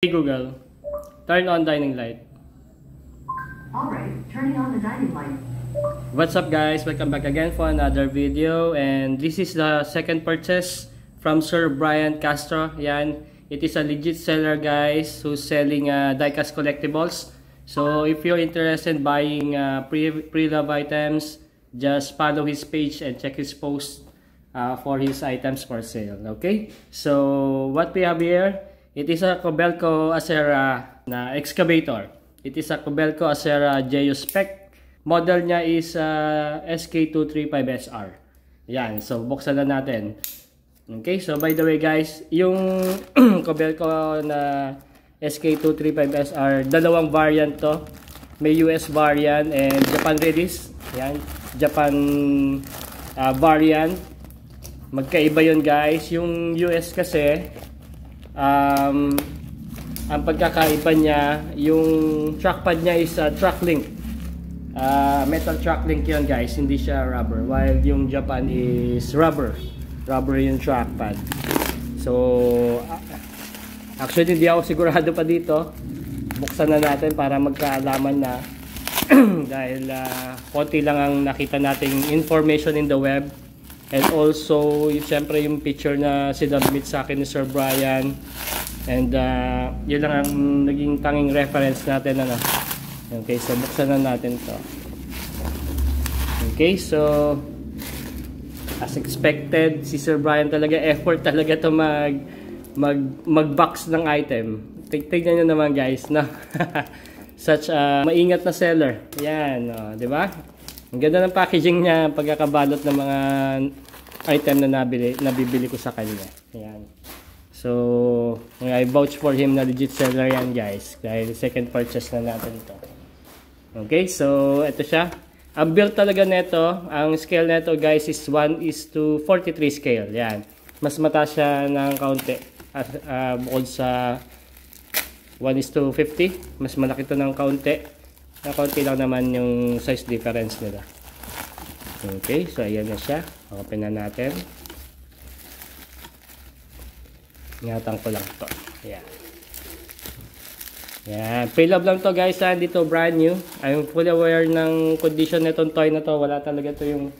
Hey Google, turn on dining light. Alright, turning on the dining light. What's up guys? Welcome back again for another video, and this is the second purchase from Sir Brian Castro. Yan, it is a legit seller guys who's selling diecast collectibles. So if you're interested in buying pre-love items, just follow his page and check his post for his items for sale. Okay, so what we have here, it is a Kobelco Acera na excavator. It is a Kobelco Acera Geo Spec. Model niya is SK235SR. Yan, so buksan na natin. Okay, so by the way guys, yung Kobelco na SK235SR, dalawang variant to. May US variant and Japan release. Yan, Japan variant. Magkaiba yun guys. Yung US kasi, ang pagkakaiba niya, yung trackpad niya is track link, metal track link yun guys, hindi siya rubber, while yung Japan is rubber yung trackpad. So actually hindi ako sigurado pa dito, buksan na natin para magkaalaman na dahil konti lang ang nakita nating information in the web. And also, siyempre yung picture na sinubmit sa akin ni Sir Brian. And yun lang ang naging tanging reference natin. Ano? Okay, so buksan na natin to. Okay, so as expected, si Sir Brian talaga, effort talaga to mag-box ng item. Tignan nyo naman guys, no? Such a maingat na seller. Yan, di ba? Ang ganda ng packaging niya, pagkakabalot ng mga item na nabibili ko sa kanya. Ayan. So, I vouch for him na legit seller yan guys. Dahil second purchase na natin ito. Okay, so ito siya. Ang build talaga nito, ang scale nito guys is 1:43 scale. Yan. Mas mataas siya ng kaunti. Bukod sa 1:50. Mas malaki ito ng kaunti. Kaunti lang naman yung size difference nila. Okay, so ayan na siya. Open na natin. Ingatan ko lang ito. Ayan. Ayan. Pre-love lang to guys. Dito brand new. I'm fully aware ng condition nitong toy na to. Wala talaga to yung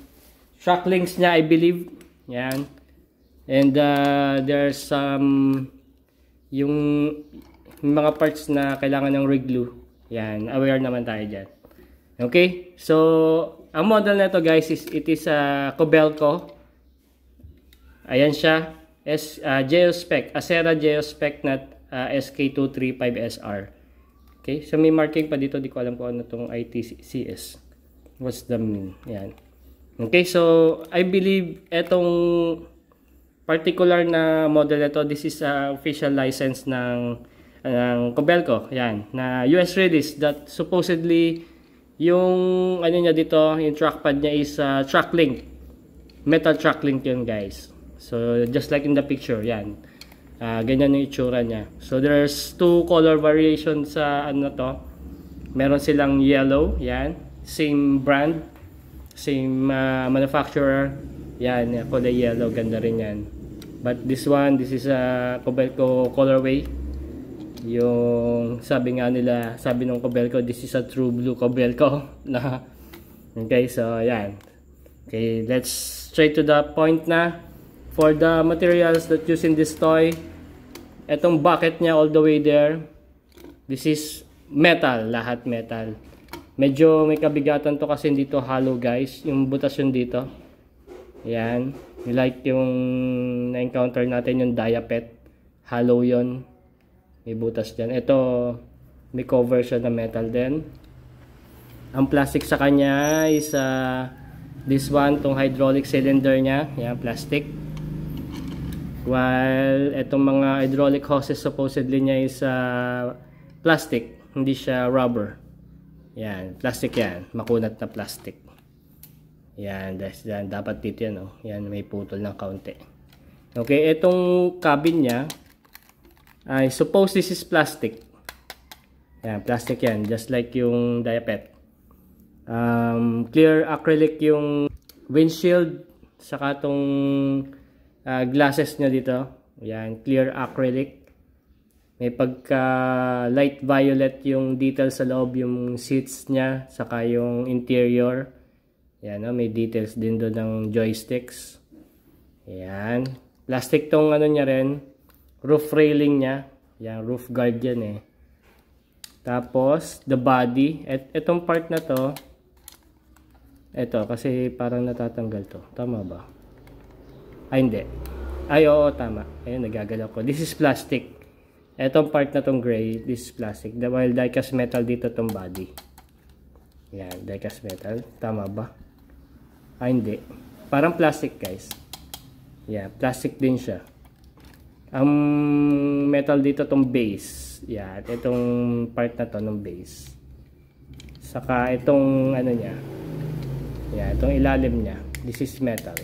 shock links niya, I believe. Ayan. And there's some yung mga parts na kailangan ng re-glue. Yan, aware naman tayo dyan. Okay, so ang model na ito guys is it is a Kobelco. Ayan siya, Geo Spec, Acera Geo Spec na SK235SR. Okay, so may marking pa dito, di ko alam kung ano itong ITCS. What's the mean? Yan. Okay, so I believe etong particular na model na ito, this is a official license ng Kobelco, yan, na US release that supposedly yung ano niya dito, yung trackpad niya is track link, metal track link yun guys. So just like in the picture, yan, ganyan yung itsura niya. So there's two color variations sa ano to. Meron silang yellow, yan, same brand, same manufacturer, yan, kulay yellow, ganda rin yan. But this one, this is a Kobelco colorway. Yung sabi nga nila, sabi ng Kobelco, this is a true blue Kobelco na. Okay, so ayan. Okay, let's straight to the point na. For the materials that used in this toy, etong bucket niya all the way there, this is metal, lahat metal. Medyo may kabigatan to kasi dito hollow guys, yung butas yun dito. Ayan, like yung na-encounter natin yung diapet, hollow yun. May butas dyan. Ito, may cover siya na metal din. Ang plastic sa kanya is this one, tong hydraulic cylinder niya. Yan, plastic. While itong mga hydraulic hoses supposedly niya is plastic. Hindi siya rubber. Yan, plastic yan. Makunat na plastic. Yan, dapat dito yan. Oh. Yan, may putol ng kaunti. Okay, itong cabin niya, I suppose this is plastic. Yan, plastic yan. Just like yung diapet. Clear acrylic yung windshield. Saka itong glasses niya dito. Yan, clear acrylic. May pagka light violet yung detail sa loob, yung seats niya, saka yung interior. Yan, may details din doon ng joysticks. Yan. Plastic tong ano niya rin. Roof railing niya. Yan, roof guard yan eh. Tapos, the body. Etong part na to, eto, kasi parang natatanggal to. Tama ba? Ay, hindi. Ay, oo, tama. Ayun, nagagalaw ko. This is plastic. Etong part na tong gray, this is plastic. While die-cast metal dito tong body. Yan, die-cast metal. Tama ba? Ay, hindi. Parang plastic, guys. Yeah, plastic din siya. Ang metal dito tong base. Yan, itong part na to ng base. Saka itong ano niya. Yan, itong ilalim niya. This is metal.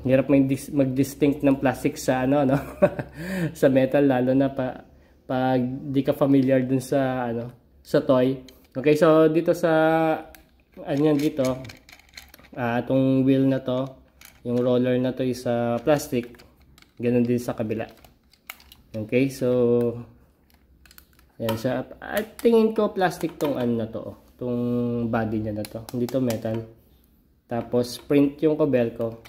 Hirap mag-distinct ng plastic sa ano, no? Sa metal, lalo na pag di ka familiar dun sa ano, sa toy. Okay, so dito sa ano yan dito, itong wheel na to, yung roller na to is plastic. Ganun din sa kabila. Okay, so yan siya. At tingin ko plastic tong ano na to, tong body niya na to. Hindi to metal. Tapos print yung Kobelco.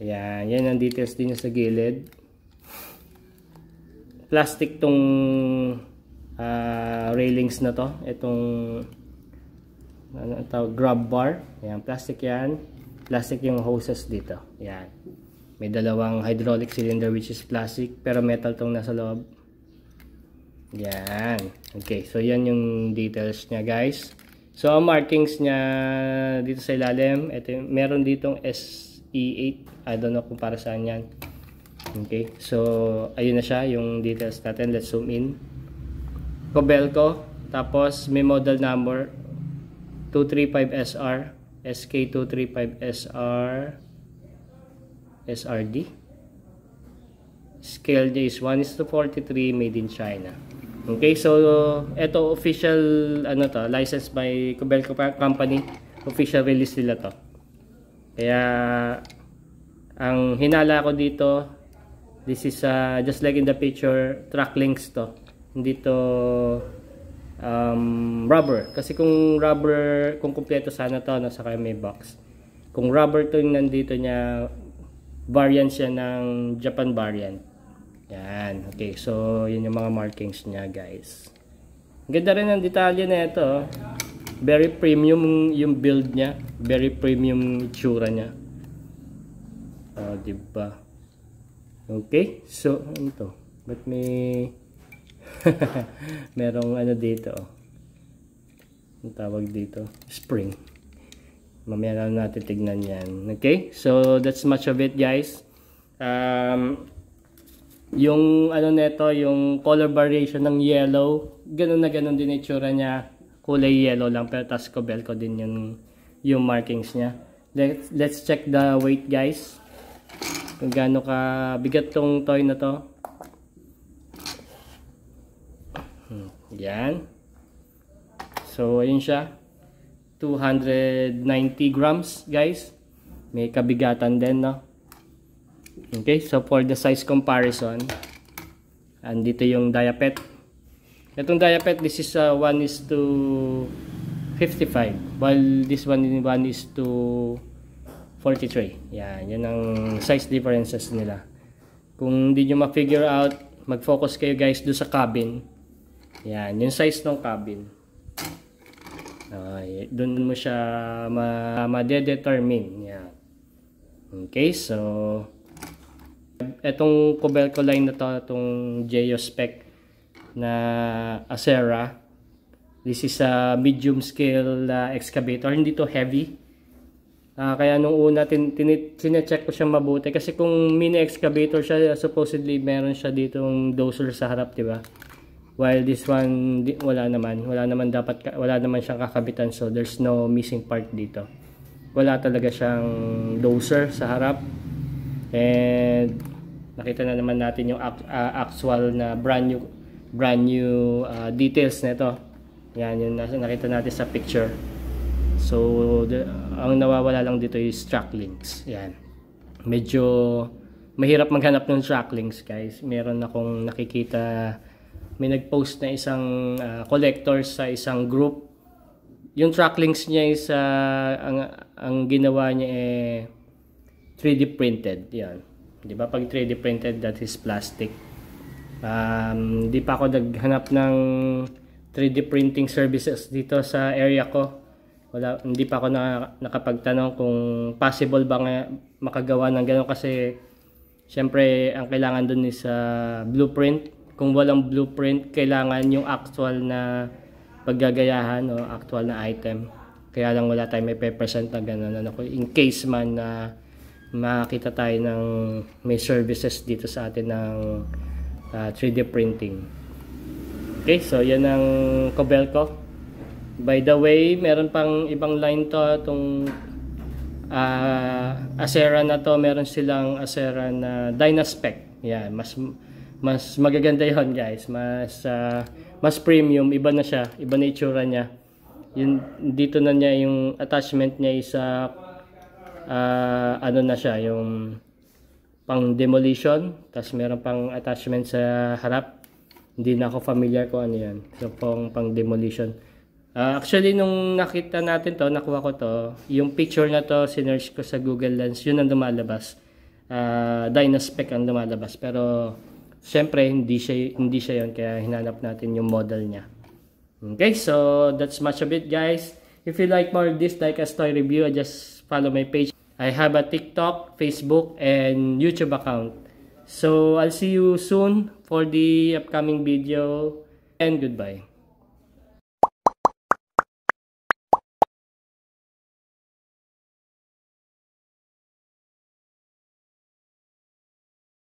Ayan, yan ang details din sa gilid. Plastic tong railings na to. Itong ano tawag, grab bar. Ayan, plastic yan. Plastic yung hoses dito. Ayan. May dalawang hydraulic cylinder which is plastic pero metal tong nasa loob. Yan. Okay, so yan yung details niya, guys. So ang markings niya dito sa ilalim, ito meron ditong SE8. I don't know kung para saan yan. Okay, so ayun na siya yung details natin. Let's zoom in. Kobelco, tapos may model number 235SR, SK235SR SRD. Scale niya is 1:43, made in China. Okay, so ito official ano to, licensed by Kobelco Company. Official release nila to. Kaya ang hinala ko dito, this is just like in the picture, track links to. Hindi to rubber. Kasi kung rubber, kung kumpleto sana to, nasa kaya may box. Kung rubber to yung nandito niya, variant siya ng Japan variant. Yan. Okay, so yun yung mga markings niya, guys. Ganda rin ang detalye na ito. Very premium yung build niya. Very premium itsura niya. Oh, diba? Okay, so ano to? Ba't may merong ano dito? Ang tawag dito? Spring. Mamaya na natin tignan yan. Okay, so that's much of it, guys. Yung ano neto, yung color variation ng yellow, ganun na ganun din itsura niya. Kulay yellow lang, pero tas Kobelco din yung markings niya. Let's check the weight, guys. Kung gaano ka bigat tong toy na to. Yan. So ayun siya, 290 grams, guys. May kabigatan din, no? Okay, so for the size comparison, andito yung diapet. Itong diapet, this is 1:55, while this one is 1:43. Yan, yan ang size differences nila. Kung hindi nyo ma-figure out, mag-focus kayo, guys, doon sa cabin. Yan, yung size ng cabin. Doon mo siya ma-determine. Yan. Okay, so etong Kobelco line na to, itong Geospec na Acera, this is a medium scale excavator. Hindi to heavy. Kaya nung una sinecheck ko siya mabuti, kasi kung mini excavator siya, supposedly meron siya ditong dozer sa harap, diba? While this one wala naman siyang kakabitan, so there's no missing part dito. Wala talaga siyang dozer sa harap. And nakita na naman natin yung actual na brand new details nito. Yan yung nakita natin sa picture. So ang nawawala lang dito is track links. Yan. Medyo mahirap maghanap ng track links, guys. Meron akong nakikita, may nag-post na isang collector sa isang group. Yung track links niya is ang ginawa niya 3D printed. Yan. 'Di ba? Pag 3D printed, that is plastic. Hindi pa ako naghanap ng 3D printing services dito sa area ko. Hindi pa ako nakapagtanong kung possible ba nga makagawa ng gano'n, kasi syempre ang kailangan dun is blueprint. Kung walang blueprint, kailangan yung actual na paggagayahan o actual na item. Kaya lang wala tayong may present na gano'n. In case man na makita tayo ng may services dito sa atin ng 3D printing. Okay, so yan ang Kobelco. By the way, meron pang ibang line to, itong Acera na to. Meron silang Acera na Dynaspec. Yan, mas magaganda yon, guys. Mas premium, iba na siya, iba na itsura niya. Yun, dito na niya yung attachment niya isa ano na siya, yung pang demolition, tapos meron pang attachment sa harap. Hindi na ako familiar kung ano yan. So pang demolition. Actually nung nakita natin to, nakuha ko to, yung picture na to sinearch ko sa Google Lens, yun ang lumalabas. Dynaspec ang lumalabas, pero syempre hindi siya yun, kaya hinanap natin yung model niya. Okay, so that's much of it, guys. If you like more of this like a toy review, just follow my page. I have a TikTok, Facebook, and YouTube account. So I'll see you soon for the upcoming video, and goodbye.